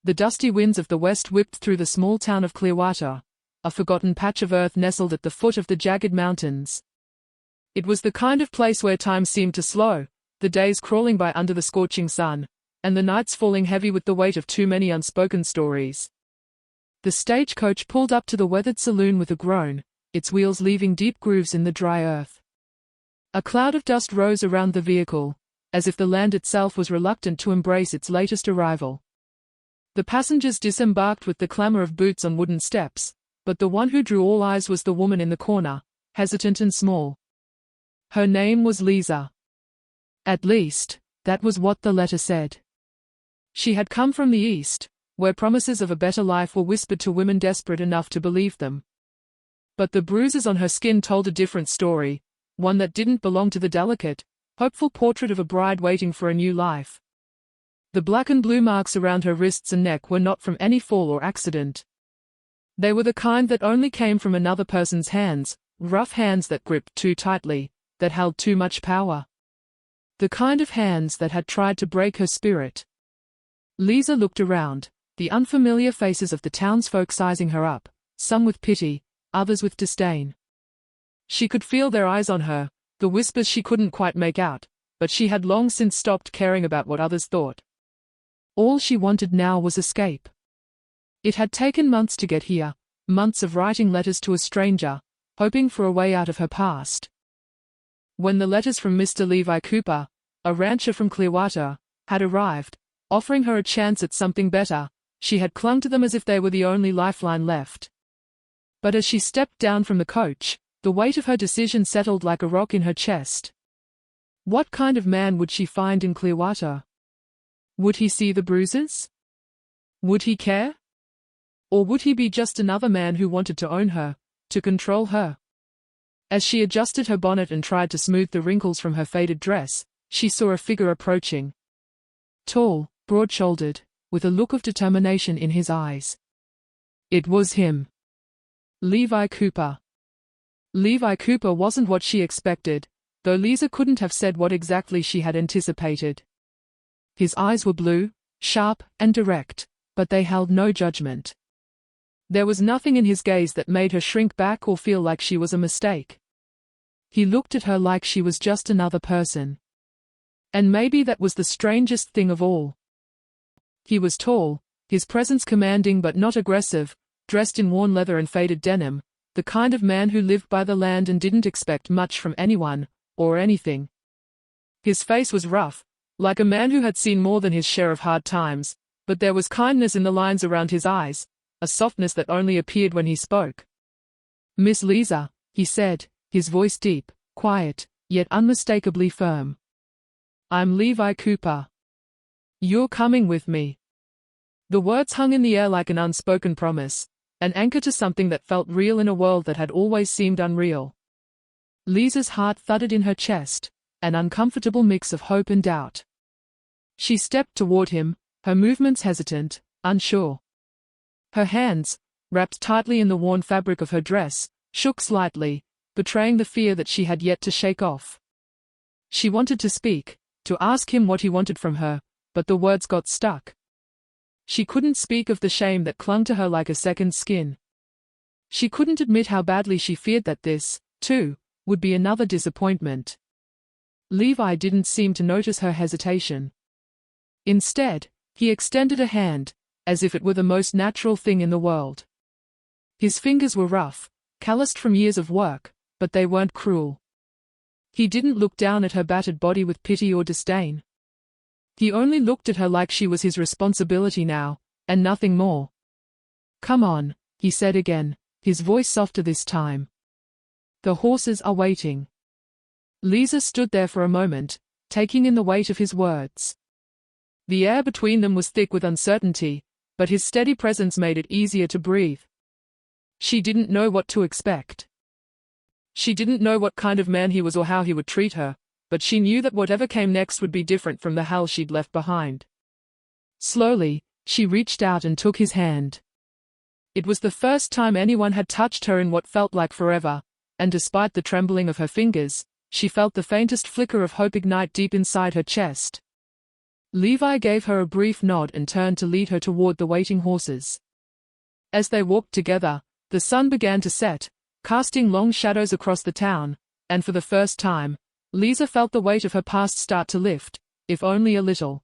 The dusty winds of the west whipped through the small town of Clearwater, a forgotten patch of earth nestled at the foot of the jagged mountains. It was the kind of place where time seemed to slow, the days crawling by under the scorching sun, and the nights falling heavy with the weight of too many unspoken stories. The stagecoach pulled up to the weathered saloon with a groan, its wheels leaving deep grooves in the dry earth. A cloud of dust rose around the vehicle, as if the land itself was reluctant to embrace its latest arrival. The passengers disembarked with the clamor of boots on wooden steps, but the one who drew all eyes was the woman in the corner, hesitant and small. Her name was Lisa. At least, that was what the letter said. She had come from the East, where promises of a better life were whispered to women desperate enough to believe them. But the bruises on her skin told a different story, one that didn't belong to the delicate, hopeful portrait of a bride waiting for a new life. The black and blue marks around her wrists and neck were not from any fall or accident. They were the kind that only came from another person's hands, rough hands that gripped too tightly, that held too much power. The kind of hands that had tried to break her spirit. Lisa looked around, the unfamiliar faces of the townsfolk sizing her up, some with pity, others with disdain. She could feel their eyes on her, the whispers she couldn't quite make out, but she had long since stopped caring about what others thought. All she wanted now was escape. It had taken months to get here, months of writing letters to a stranger, hoping for a way out of her past. When the letters from Mr. Levi Cooper, a rancher from Clearwater, had arrived, offering her a chance at something better, she had clung to them as if they were the only lifeline left. But as she stepped down from the coach, the weight of her decision settled like a rock in her chest. What kind of man would she find in Clearwater? Would he see the bruises? Would he care? Or would he be just another man who wanted to own her, to control her? As she adjusted her bonnet and tried to smooth the wrinkles from her faded dress, she saw a figure approaching. Tall, broad-shouldered, with a look of determination in his eyes. It was him. Levi Cooper. Levi Cooper wasn't what she expected, though Lisa couldn't have said what exactly she had anticipated. His eyes were blue, sharp, and direct, but they held no judgment. There was nothing in his gaze that made her shrink back or feel like she was a mistake. He looked at her like she was just another person. And maybe that was the strangest thing of all. He was tall, his presence commanding but not aggressive, dressed in worn leather and faded denim, the kind of man who lived by the land and didn't expect much from anyone, or anything. His face was rough, like a man who had seen more than his share of hard times, but there was kindness in the lines around his eyes, a softness that only appeared when he spoke. Miss Lisa, he said, his voice deep, quiet, yet unmistakably firm. I'm Levi Cooper. You're coming with me. The words hung in the air like an unspoken promise, an anchor to something that felt real in a world that had always seemed unreal. Lisa's heart thudded in her chest, an uncomfortable mix of hope and doubt. She stepped toward him, her movements hesitant, unsure. Her hands, wrapped tightly in the worn fabric of her dress, shook slightly, betraying the fear that she had yet to shake off. She wanted to speak, to ask him what he wanted from her, but the words got stuck. She couldn't speak of the shame that clung to her like a second skin. She couldn't admit how badly she feared that this, too, would be another disappointment. Levi didn't seem to notice her hesitation. Instead, he extended a hand, as if it were the most natural thing in the world. His fingers were rough, calloused from years of work, but they weren't cruel. He didn't look down at her battered body with pity or disdain. He only looked at her like she was his responsibility now, and nothing more. Come on, he said again, his voice softer this time. The horses are waiting. Lisa stood there for a moment, taking in the weight of his words. The air between them was thick with uncertainty, but his steady presence made it easier to breathe. She didn't know what to expect. She didn't know what kind of man he was or how he would treat her, but she knew that whatever came next would be different from the hell she'd left behind. Slowly, she reached out and took his hand. It was the first time anyone had touched her in what felt like forever, and despite the trembling of her fingers, she felt the faintest flicker of hope ignite deep inside her chest. Levi gave her a brief nod and turned to lead her toward the waiting horses. As they walked together, the sun began to set, casting long shadows across the town, and for the first time, Lisa felt the weight of her past start to lift, if only a little.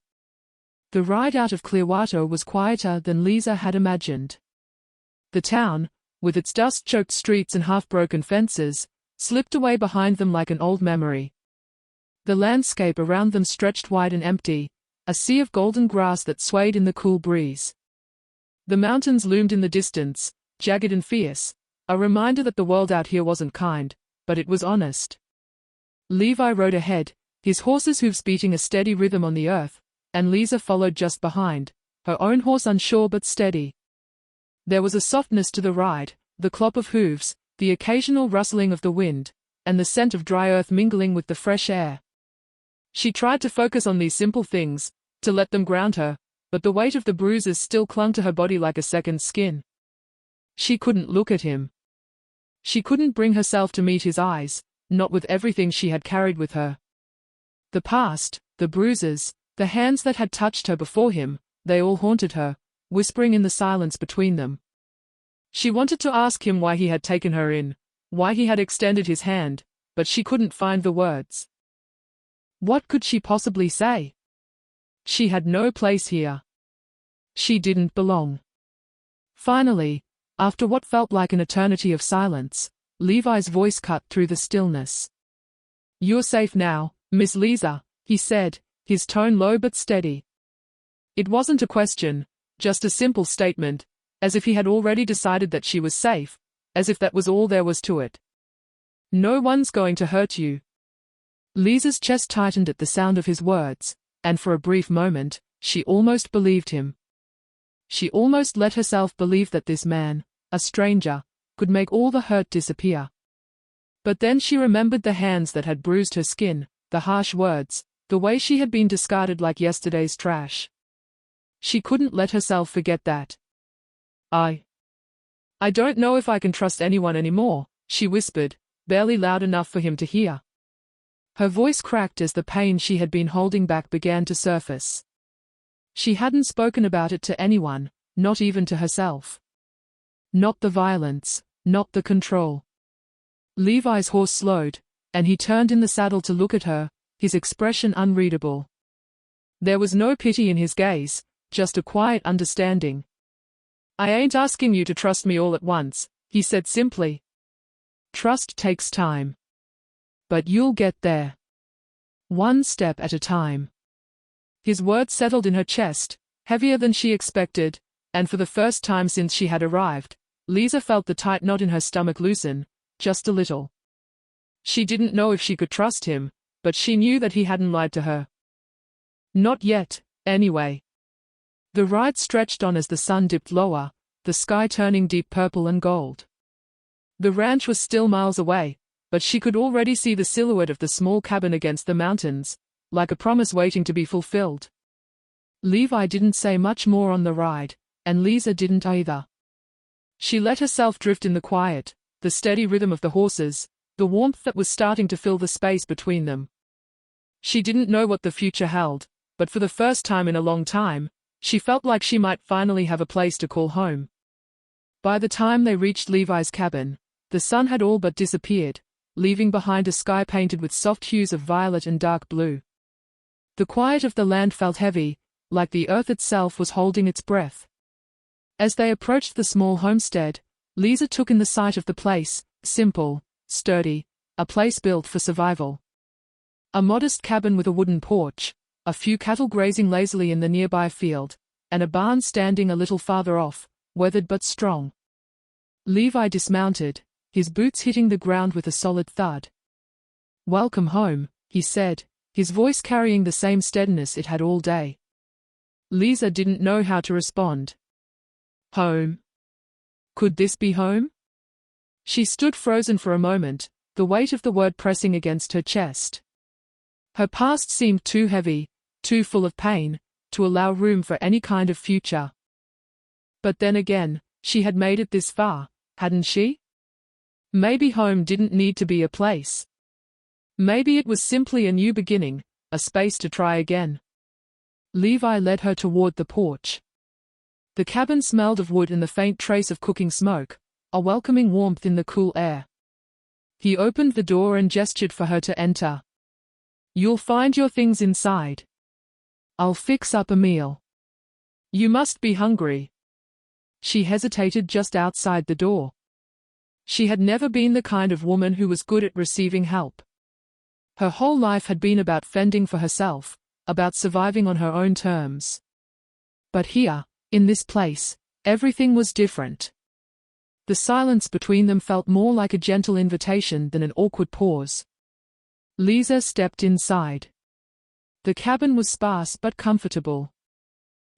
The ride out of Clearwater was quieter than Lisa had imagined. The town, with its dust-choked streets and half-broken fences, slipped away behind them like an old memory. The landscape around them stretched wide and empty, a sea of golden grass that swayed in the cool breeze. The mountains loomed in the distance, jagged and fierce, a reminder that the world out here wasn't kind, but it was honest. Levi rode ahead, his horse's hooves beating a steady rhythm on the earth, and Lisa followed just behind, her own horse unsure but steady. There was a softness to the ride, the clop of hooves, the occasional rustling of the wind, and the scent of dry earth mingling with the fresh air. She tried to focus on these simple things, to let them ground her, but the weight of the bruises still clung to her body like a second skin. She couldn't look at him. She couldn't bring herself to meet his eyes, not with everything she had carried with her. The past, the bruises, the hands that had touched her before him, they all haunted her, whispering in the silence between them. She wanted to ask him why he had taken her in, why he had extended his hand, but she couldn't find the words. What could she possibly say? She had no place here. She didn't belong. Finally, after what felt like an eternity of silence, Levi's voice cut through the stillness. "You're safe now, Miss Lisa," he said, his tone low but steady. It wasn't a question, just a simple statement, as if he had already decided that she was safe, as if that was all there was to it. "No one's going to hurt you." Lisa's chest tightened at the sound of his words, and for a brief moment, she almost believed him. She almost let herself believe that this man, a stranger, could make all the hurt disappear. But then she remembered the hands that had bruised her skin, the harsh words, the way she had been discarded like yesterday's trash. She couldn't let herself forget that. I don't know if I can trust anyone anymore," she whispered, barely loud enough for him to hear. Her voice cracked as the pain she had been holding back began to surface. She hadn't spoken about it to anyone, not even to herself. Not the violence, not the control. Levi's horse slowed, and he turned in the saddle to look at her, his expression unreadable. There was no pity in his gaze, just a quiet understanding. "I ain't asking you to trust me all at once," he said simply. "Trust takes time. But you'll get there. One step at a time." His words settled in her chest, heavier than she expected, and for the first time since she had arrived, Lisa felt the tight knot in her stomach loosen, just a little. She didn't know if she could trust him, but she knew that he hadn't lied to her. Not yet, anyway. The ride stretched on as the sun dipped lower, the sky turning deep purple and gold. The ranch was still miles away, but she could already see the silhouette of the small cabin against the mountains, like a promise waiting to be fulfilled. Levi didn't say much more on the ride, and Lisa didn't either. She let herself drift in the quiet, the steady rhythm of the horses, the warmth that was starting to fill the space between them. She didn't know what the future held, but for the first time in a long time, she felt like she might finally have a place to call home. By the time they reached Levi's cabin, the sun had all but disappeared, leaving behind a sky painted with soft hues of violet and dark blue. The quiet of the land felt heavy, like the earth itself was holding its breath. As they approached the small homestead, Lisa took in the sight of the place, simple, sturdy, a place built for survival. A modest cabin with a wooden porch, a few cattle grazing lazily in the nearby field, and a barn standing a little farther off, weathered but strong. Levi dismounted, his boots hitting the ground with a solid thud. "Welcome home," he said, his voice carrying the same steadiness it had all day. Lisa didn't know how to respond. Home? Could this be home? She stood frozen for a moment, the weight of the word pressing against her chest. Her past seemed too heavy, too full of pain, to allow room for any kind of future. But then again, she had made it this far, hadn't she? Maybe home didn't need to be a place. Maybe it was simply a new beginning, a space to try again. Levi led her toward the porch. The cabin smelled of wood and the faint trace of cooking smoke, a welcoming warmth in the cool air. He opened the door and gestured for her to enter. "You'll find your things inside. I'll fix up a meal. You must be hungry." She hesitated just outside the door. She had never been the kind of woman who was good at receiving help. Her whole life had been about fending for herself, about surviving on her own terms. But here, in this place, everything was different. The silence between them felt more like a gentle invitation than an awkward pause. Lisa stepped inside. The cabin was sparse but comfortable.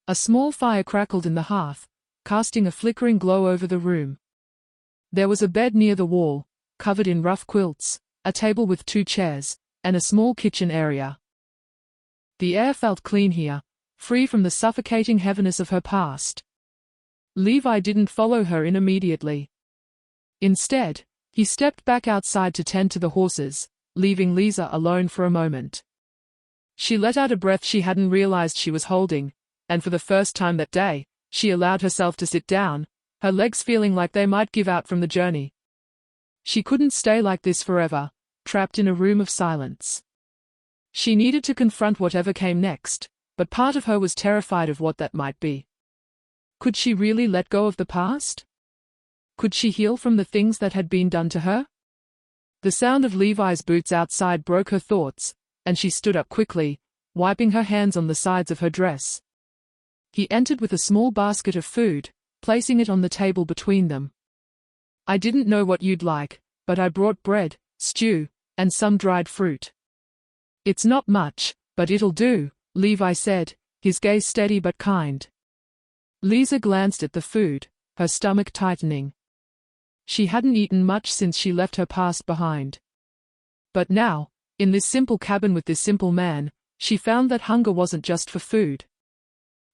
A small fire crackled in the hearth, casting a flickering glow over the room. There was a bed near the wall, covered in rough quilts, a table with 2 chairs, and a small kitchen area. The air felt clean here, free from the suffocating heaviness of her past. Levi didn't follow her in immediately. Instead, he stepped back outside to tend to the horses, leaving Lisa alone for a moment. She let out a breath she hadn't realized she was holding, and for the first time that day, she allowed herself to sit down, her legs feeling like they might give out from the journey. She couldn't stay like this forever, trapped in a room of silence. She needed to confront whatever came next, but part of her was terrified of what that might be. Could she really let go of the past? Could she heal from the things that had been done to her? The sound of Levi's boots outside broke her thoughts, and she stood up quickly, wiping her hands on the sides of her dress. He entered with a small basket of food, placing it on the table between them. "I didn't know what you'd like, but I brought bread, stew, and some dried fruit." "It's not much, but it'll do," Levi said, his gaze steady but kind. Lisa glanced at the food, her stomach tightening. She hadn't eaten much since she left her past behind. But now, in this simple cabin with this simple man, she found that hunger wasn't just for food.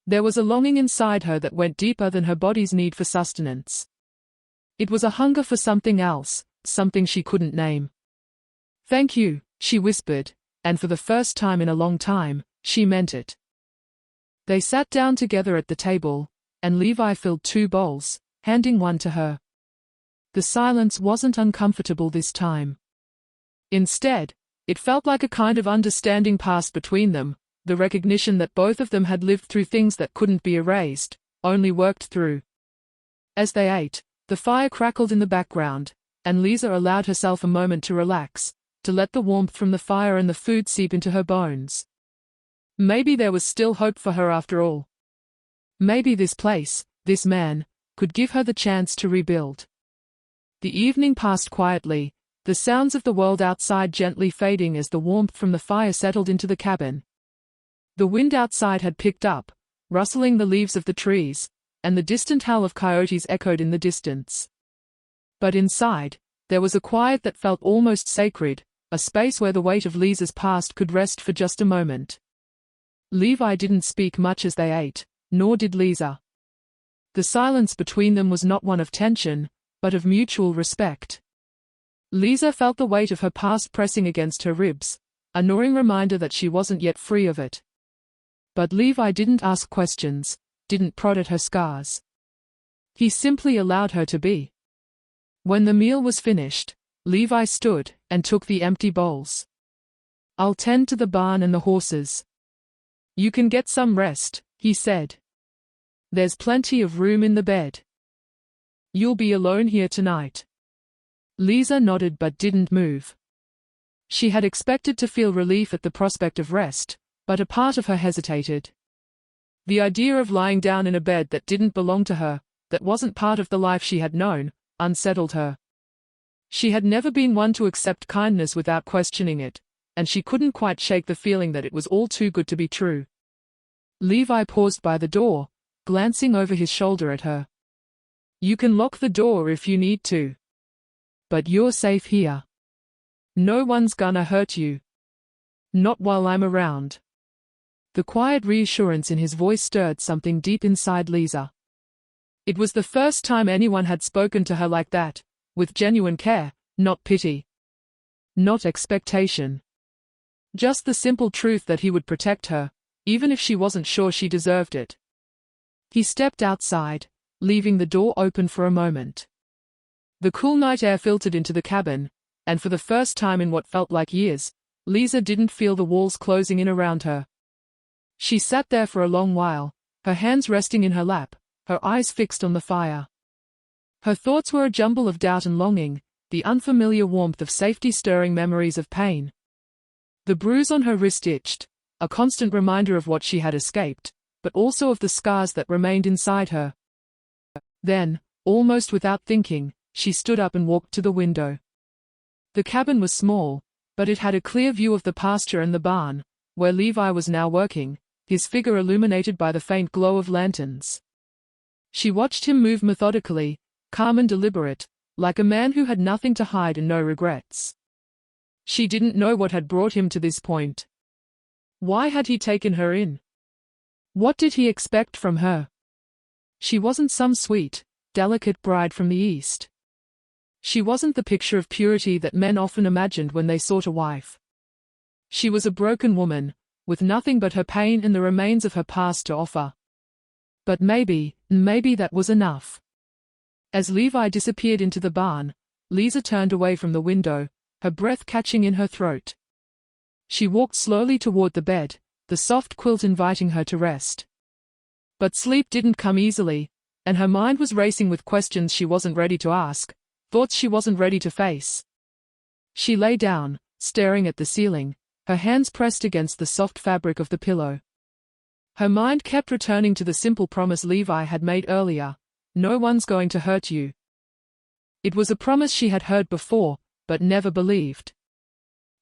There was a longing inside her that went deeper than her body's need for sustenance. It was a hunger for something else, something she couldn't name. "Thank you," she whispered, and for the first time in a long time, she meant it. They sat down together at the table, and Levi filled 2 bowls, handing one to her. The silence wasn't uncomfortable this time. Instead, it felt like a kind of understanding passed between them, the recognition that both of them had lived through things that couldn't be erased, only worked through. As they ate, the fire crackled in the background, and Lisa allowed herself a moment to relax, to let the warmth from the fire and the food seep into her bones. Maybe there was still hope for her after all. Maybe this place, this man, could give her the chance to rebuild. The evening passed quietly, the sounds of the world outside gently fading as the warmth from the fire settled into the cabin. The wind outside had picked up, rustling the leaves of the trees, and the distant howl of coyotes echoed in the distance. But inside, there was a quiet that felt almost sacred, a space where the weight of Lisa's past could rest for just a moment. Levi didn't speak much as they ate, nor did Lisa. The silence between them was not one of tension, but of mutual respect. Lisa felt the weight of her past pressing against her ribs, a gnawing reminder that she wasn't yet free of it. But Levi didn't ask questions, didn't prod at her scars. He simply allowed her to be. When the meal was finished, Levi stood and took the empty bowls. "I'll tend to the barn and the horses. You can get some rest," he said. "There's plenty of room in the bed. You'll be alone here tonight." Lisa nodded but didn't move. She had expected to feel relief at the prospect of rest, but a part of her hesitated. The idea of lying down in a bed that didn't belong to her, that wasn't part of the life she had known, unsettled her. She had never been one to accept kindness without questioning it, and she couldn't quite shake the feeling that it was all too good to be true. Levi paused by the door, glancing over his shoulder at her. "You can lock the door if you need to. But you're safe here. No one's gonna hurt you. Not while I'm around." The quiet reassurance in his voice stirred something deep inside Lisa. It was the first time anyone had spoken to her like that, with genuine care, not pity. Not expectation. Just the simple truth that he would protect her, even if she wasn't sure she deserved it. He stepped outside, leaving the door open for a moment. The cool night air filtered into the cabin, and for the first time in what felt like years, Lisa didn't feel the walls closing in around her. She sat there for a long while, her hands resting in her lap, her eyes fixed on the fire. Her thoughts were a jumble of doubt and longing, the unfamiliar warmth of safety stirring memories of pain. The bruise on her wrist itched, a constant reminder of what she had escaped, but also of the scars that remained inside her. Then, almost without thinking, she stood up and walked to the window. The cabin was small, but it had a clear view of the pasture and the barn, where Levi was now working, his figure illuminated by the faint glow of lanterns. She watched him move methodically, calm and deliberate, like a man who had nothing to hide and no regrets. She didn't know what had brought him to this point. Why had he taken her in? What did he expect from her? She wasn't some sweet, delicate bride from the East. She wasn't the picture of purity that men often imagined when they sought a wife. She was a broken woman, with nothing but her pain and the remains of her past to offer. But maybe that was enough. As Levi disappeared into the barn, Lisa turned away from the window, her breath catching in her throat. She walked slowly toward the bed, the soft quilt inviting her to rest. But sleep didn't come easily, and her mind was racing with questions she wasn't ready to ask, thoughts she wasn't ready to face. She lay down, staring at the ceiling, her hands pressed against the soft fabric of the pillow. Her mind kept returning to the simple promise Levi had made earlier, "No one's going to hurt you." It was a promise she had heard before, but never believed.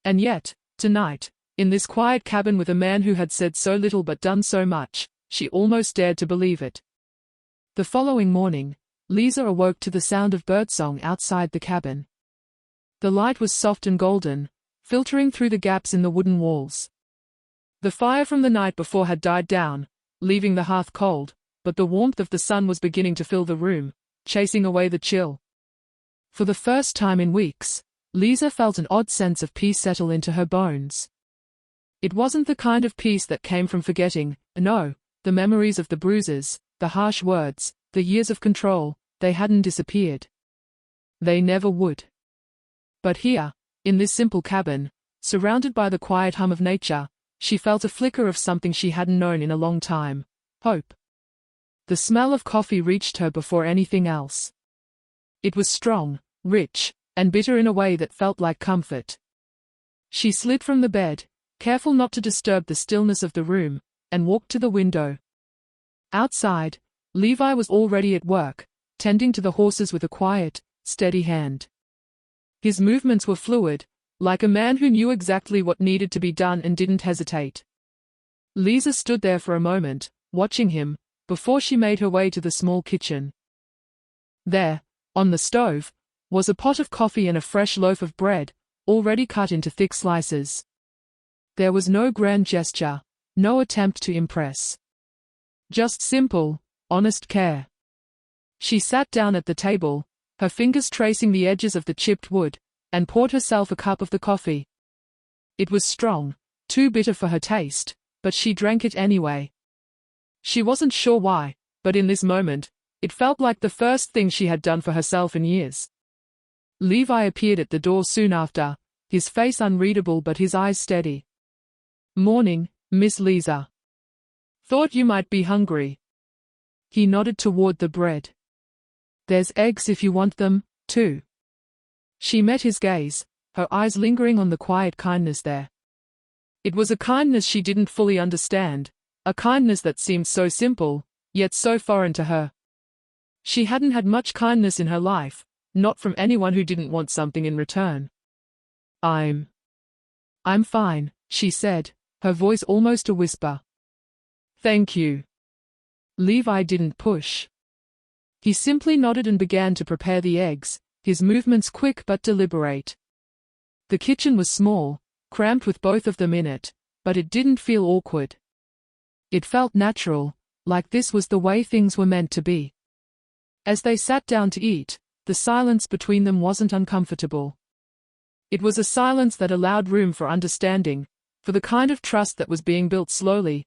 And yet, tonight, in this quiet cabin with a man who had said so little but done so much, she almost dared to believe it. The following morning, Lisa awoke to the sound of birdsong outside the cabin. The light was soft and golden, filtering through the gaps in the wooden walls. The fire from the night before had died down, leaving the hearth cold, but the warmth of the sun was beginning to fill the room, chasing away the chill. For the first time in weeks, Lisa felt an odd sense of peace settle into her bones. It wasn't the kind of peace that came from forgetting, no, the memories of the bruises, the harsh words, the years of control, they hadn't disappeared. They never would. But here, in this simple cabin, surrounded by the quiet hum of nature, she felt a flicker of something she hadn't known in a long time: hope. The smell of coffee reached her before anything else. It was strong, rich, and bitter in a way that felt like comfort. She slid from the bed, careful not to disturb the stillness of the room, and walked to the window. Outside, Levi was already at work, tending to the horses with a quiet, steady hand. His movements were fluid, like a man who knew exactly what needed to be done and didn't hesitate. Lisa stood there for a moment, watching him, before she made her way to the small kitchen. There, on the stove, was a pot of coffee and a fresh loaf of bread, already cut into thick slices. There was no grand gesture, no attempt to impress. Just simple, honest care. She sat down at the table, her fingers tracing the edges of the chipped wood, and poured herself a cup of the coffee. It was strong, too bitter for her taste, but she drank it anyway. She wasn't sure why, but in this moment, it felt like the first thing she had done for herself in years. Levi appeared at the door soon after, his face unreadable but his eyes steady. "Morning, Miss Lisa. Thought you might be hungry." He nodded toward the bread. "There's eggs if you want them, too." She met his gaze, her eyes lingering on the quiet kindness there. It was a kindness she didn't fully understand, a kindness that seemed so simple, yet so foreign to her. She hadn't had much kindness in her life, not from anyone who didn't want something in return. I'm fine," she said, her voice almost a whisper. "Thank you." Levi didn't push. He simply nodded and began to prepare the eggs, his movements quick but deliberate. The kitchen was small, cramped with both of them in it, but it didn't feel awkward. It felt natural, like this was the way things were meant to be. As they sat down to eat, the silence between them wasn't uncomfortable. It was a silence that allowed room for understanding, for the kind of trust that was being built slowly,